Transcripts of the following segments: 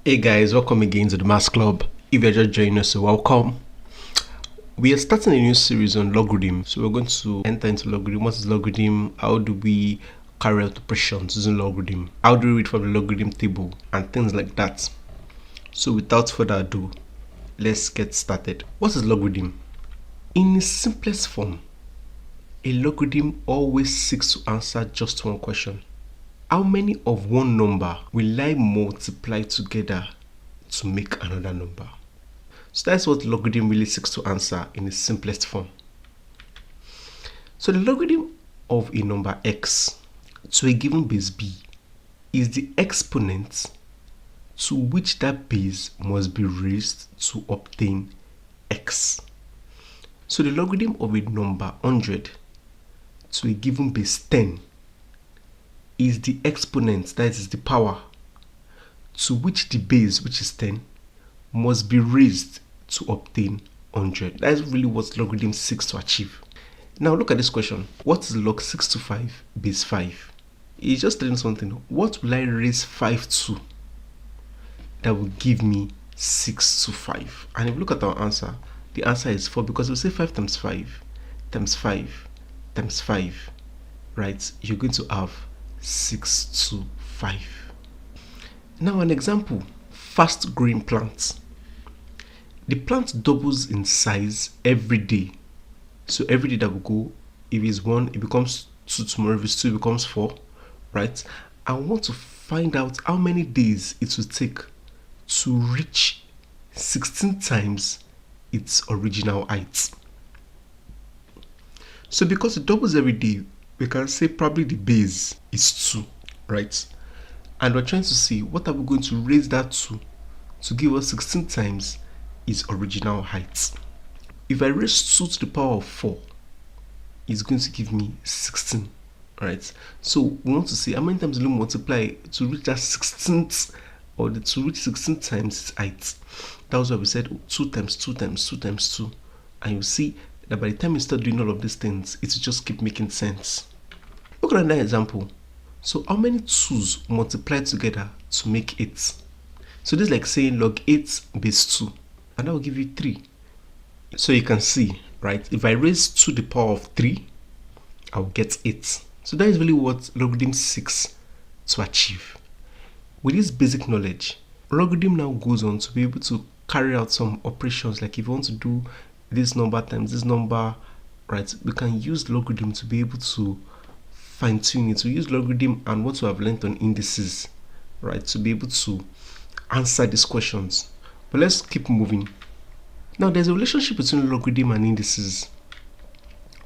Hey guys, welcome again to the Maths Club. If you're just joining us, so welcome. We are starting a new series on logarithm. So we're going to enter into logarithm. What is logarithm? How do we carry out operations using logarithm? How do we read from the logarithm table and things like that? So without further ado, let's get started. What is logarithm? In its simplest form, a logarithm always seeks to answer just one question. How many of one number will I multiply together to make another number? So that's what logarithm really seeks to answer in its simplest form. So the logarithm of a number x to a given base b is the exponent to which that base must be raised to obtain x. So the logarithm of a number 100 to a given base 10 is the exponent, that is the power, to which the base, which is 10, must be raised to obtain 100. That's really what logarithm seeks to achieve. Now look at this question. What is log 6 to 5 base 5? It's just telling something. What will I raise 5 to that will give me 6 to 5? And if you look at our answer, the answer is 4, because we say 5 times 5 times 5 times 5, right? You're going to have 6 to 5. Now an example, fast growing plants. The plant doubles in size every day. So every day that we go, if it's 1, it becomes 2, tomorrow if it's 2, it becomes 4, right? I want to find out how many days it will take to reach 16 times its original height. So because it doubles every day, we can say probably the base is 2, right? And we're trying to see what are we going to raise that to give us 16 times its original height. If I raise 2 to the power of 4, it's going to give me 16, right? So we want to see how many times will we multiply to reach that 16th, or to reach 16 times its height. That was why we said 2 times 2 times 2 times 2. And you see that by the time you start doing all of these things, it will just keep making sense. Look at another example. So how many 2's multiply together to make 8? So this is like saying log 8 base 2, and that will give you 3. So you can see, right, if I raise 2 to the power of 3, I'll get 8. So that is really what logarithm seeks to achieve. With this basic knowledge, logarithm now goes on to be able to carry out some operations, like if you want to do this number times this number, right, we can use logarithm to be able to fine-tune it. We use logarithm and what we have learned on indices, right, to be able to answer these questions. But let's keep moving. Now there's a relationship between logarithm and indices.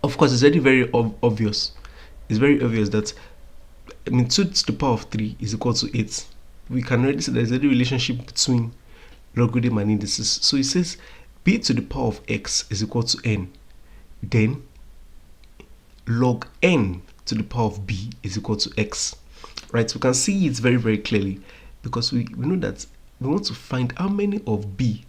Of course, it's very obvious. It's very obvious that 2 to the power of 3 is equal to 8. We can already see there's a relationship between logarithm and indices. So it says b to the power of x is equal to n. Then log n to the power of b is equal to x. Right? We can see it very clearly, because we know that we want to find how many of b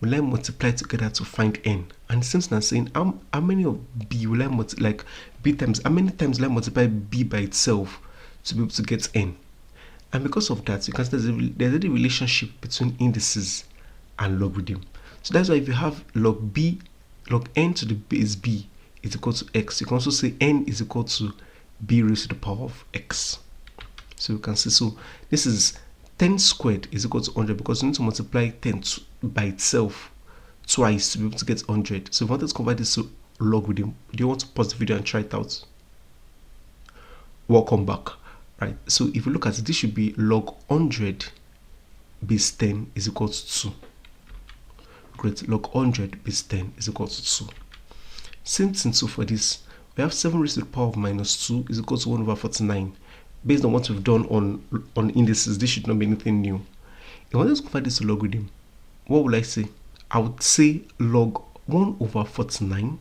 will I multiply together to find n. And since I'm saying how many of b will I multiply, like b times, how many times will I multiply b by itself to be able to get n? And because of that, you can see there's a relationship between indices and logarithm. So that's why if you have log n to the base b is equal to x, you can also say n is equal to b raised to the power of x. So you can see, so this is 10 squared is equal to 100, because you need to multiply 10 by itself twice to be able to get 100. So if you want to convert this to logarithm, do you want to pause the video and try it out? Welcome back. Right, so if you look at it, this should be log 100 base 10 is equal to 2. Great, log 100 base 10 is equal to 2. Same thing, so for this, we have 7 raised to the power of minus 2 is equal to 1 over 49. Based on what we've done on indices, this should not be anything new. If I want to convert this to logarithm, what will I say? I would say log 1 over 49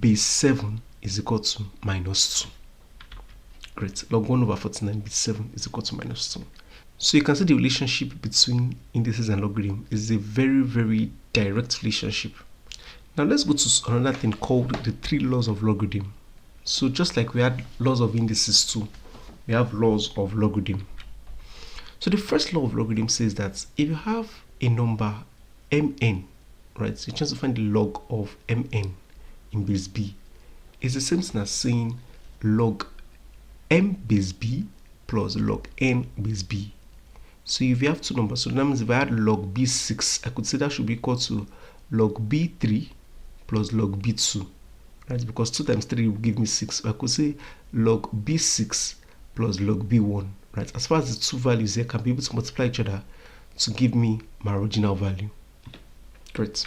base 7 is equal to minus 2. Great, log 1 over 49 base 7 is equal to minus 2. So you can see the relationship between indices and logarithm is a very direct relationship. Now let's go to another thing called the 3 laws of logarithm. So just like we had laws of indices too, we have laws of logarithm. So the first law of logarithm says that if you have a number mn, right, so you're trying to find the log of mn in base b, it's the same thing as saying log m base b plus log n base b. So if you have two numbers, so that means if I had log b6, I could say that should be equal to log b3 plus log b2, right? Because 2 times 3 will give me 6. So I could say log b6 plus log b1, right? As far as the two values here can be able to multiply each other to give me my original value. Great.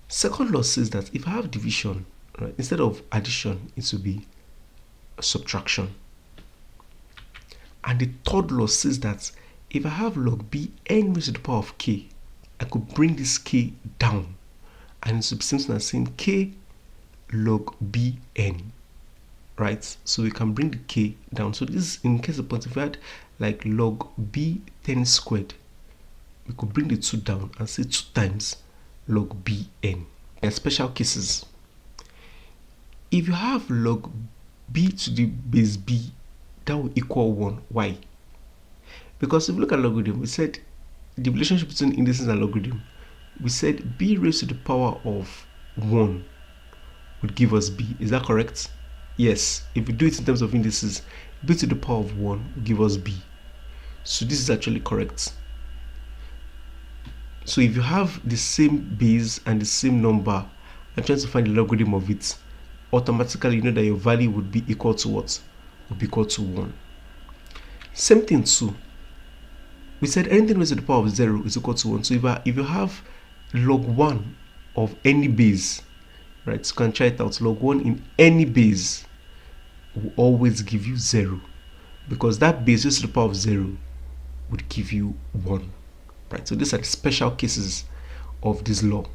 Second law says that if I have division, right, instead of addition, it will be subtraction. And the third law says that if I have log b n raised to the power of k, I could bring this k down, and it's the same thing as saying k log b n, right? So we can bring the k down. So this is in case of point, if we had like log b 10 squared, we could bring the 2 down and say 2 times log b n. There are special cases. If you have log b to the base b, that will equal 1. Why? Because if you look at logarithm, we said the relationship between indices and logarithm, we said b raised to the power of 1 would give us b. Is that correct? Yes. If we do it in terms of indices, b to the power of 1 will give us b. So this is actually correct. So if you have the same base and the same number, I'm trying to find the logarithm of it, automatically you know that your value would be equal to what? Would be equal to 1. Same thing too. We said anything raised to the power of 0 is equal to 1. So if you have log 1 of any base, right, so you can try it out. Log 1 in any base will always give you 0, because that base raised to the power of 0 would give you 1, right? So these are the special cases of this law.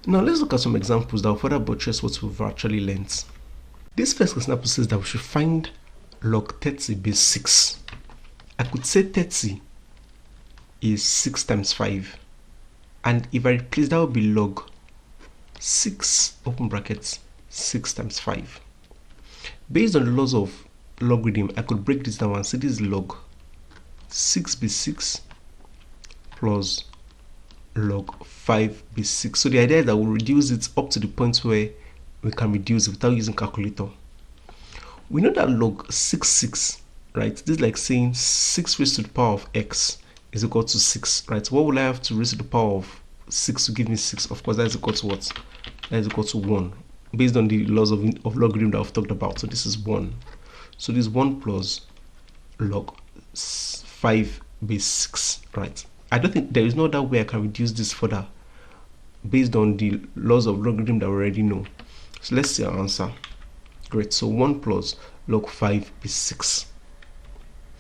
Now let's look at some examples that will further buttress what we've actually learned. This first example says that we should find log 30 base 6. I could say 30 is 6 times 5, and if I replace, that would be log 6 open brackets 6 times 5. Based on the laws of logarithm, I could break this down and say this is log 6 base 6 plus log 5 base 6. So the idea is that we'll reduce it up to the point where we can reduce it without using calculator. We know that log 6, right? This is like saying 6 raised to the power of x is equal to 6, right? What will I have to raise to the power of 6 to give me 6? Of course, that is equal to what? That is equal to 1, based on the laws of logarithm that I've talked about. So this is 1. So this is 1 plus log 5 base 6, right? I don't think there is no other way I can reduce this further based on the laws of logarithm that we already know. So let's see our answer. Great. So 1 plus log 5 base 6.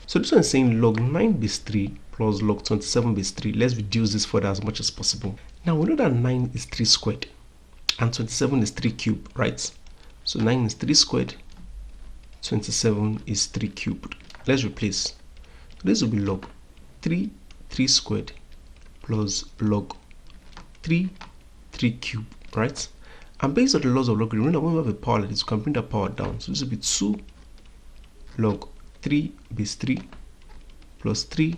So this one is saying log 9 base 3 plus log 27 base 3. Let's reduce this further as much as possible. Now we know that 9 is 3 squared and 27 is 3 cubed, right? So 9 is 3 squared, 27 is 3 cubed. Let's replace. This will be log 3 squared plus log 3 cubed, right? And based on the laws of logarithm, when we have a power like this, we can bring that power down. So this will be 2 log 3 base 3 plus 3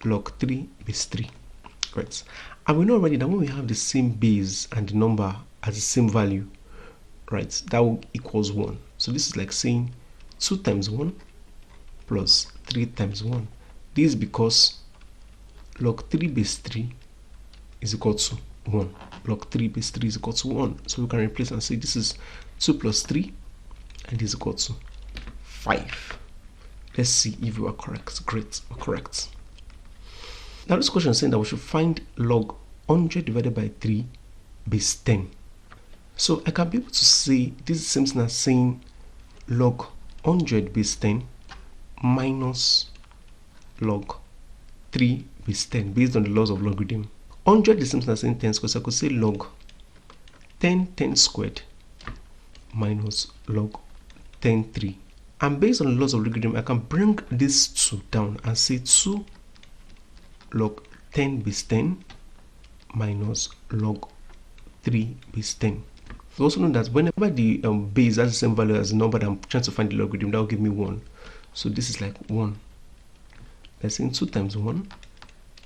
log 3 base 3, right? And we know already that when we have the same base and the number as the same value, right, that will equals 1. So this is like saying 2 times 1 plus 3 times 1. This is because log 3 base 3 is equal to 1. Log 3 base 3 is equal to 1. So we can replace and say this is 2 plus 3 and this is equal to 5. Let's see if you are correct. Great, we're correct. Now this question is saying that we should find log 100 divided by 3 base 10. So I can be able to say this is the same thing as saying log 100 base 10 minus log 3 base 10 based on the laws of logarithm. 100 is the same thing as saying 10 squared, so I could say log 10 squared minus log 3. And based on the laws of logarithm, I can bring these 2 down and say 2 log 10 base 10 minus log 3 base 10. We also know that whenever the base has the same value as the number that I'm trying to find the logarithm, that will give me 1. So this is like 1. Let's say 2 times 1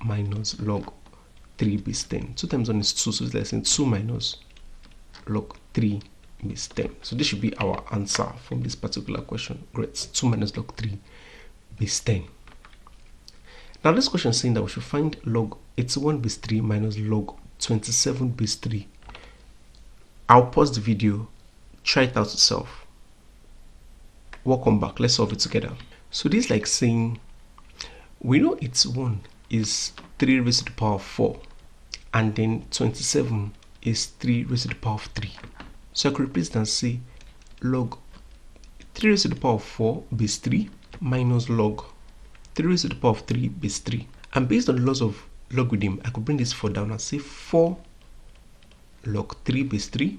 minus log 3 base 10. 2 times 1 is 2, so let's say 2 minus log 3 base 10. So this should be our answer from this particular question. Great. 2 minus log 3 base 10. Now this question is saying that we should find log 81 base 3 minus log 27 base 3. I'll pause the video, try it out yourself. Welcome back. Let's solve it together. So this is like saying, we know 81 is 3 raised to the power of 4, and then 27 is 3 raised to the power of 3. So I could replace it and say log 3 raised to the power of 4 base 3 minus log 3 raised to the power of 3 base 3. And based on the laws of logarithm, I could bring this 4 down and say 4 log 3 base 3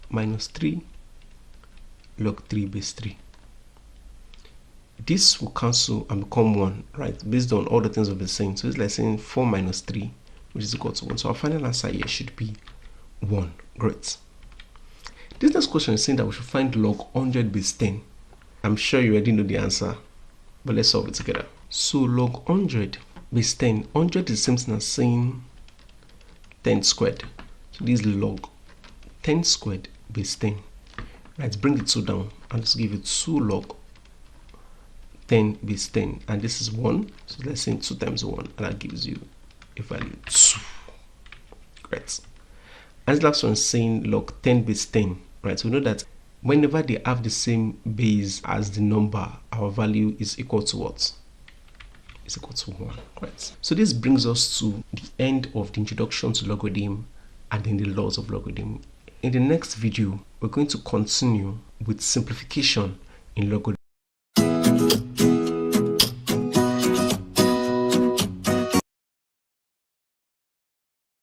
minus 3 log 3 base 3. This will cancel and become 1, right? Based on all the things we've been saying. So it's like saying 4 minus 3, which is equal to 1. So our final answer here should be 1. Great. This next question is saying that we should find log 100 base 10. I'm sure you already know the answer, but let's solve it together. So log 100 base 10. 100 is the same thing as saying 10 squared. So this is log 10 squared base 10. Let's bring the 2 down and let's give it 2 log 10 base 10. And this is 1. So let's say 2 times 1. And that gives you a value 2. Great. And this last one is saying log 10 base 10. Right. So we know that whenever they have the same base as the number, our value is equal to what? Is equal to 1. Right. So this brings us to the end of the introduction to logarithm and then the laws of logarithm. In the next video, we're going to continue with simplification in logarithm.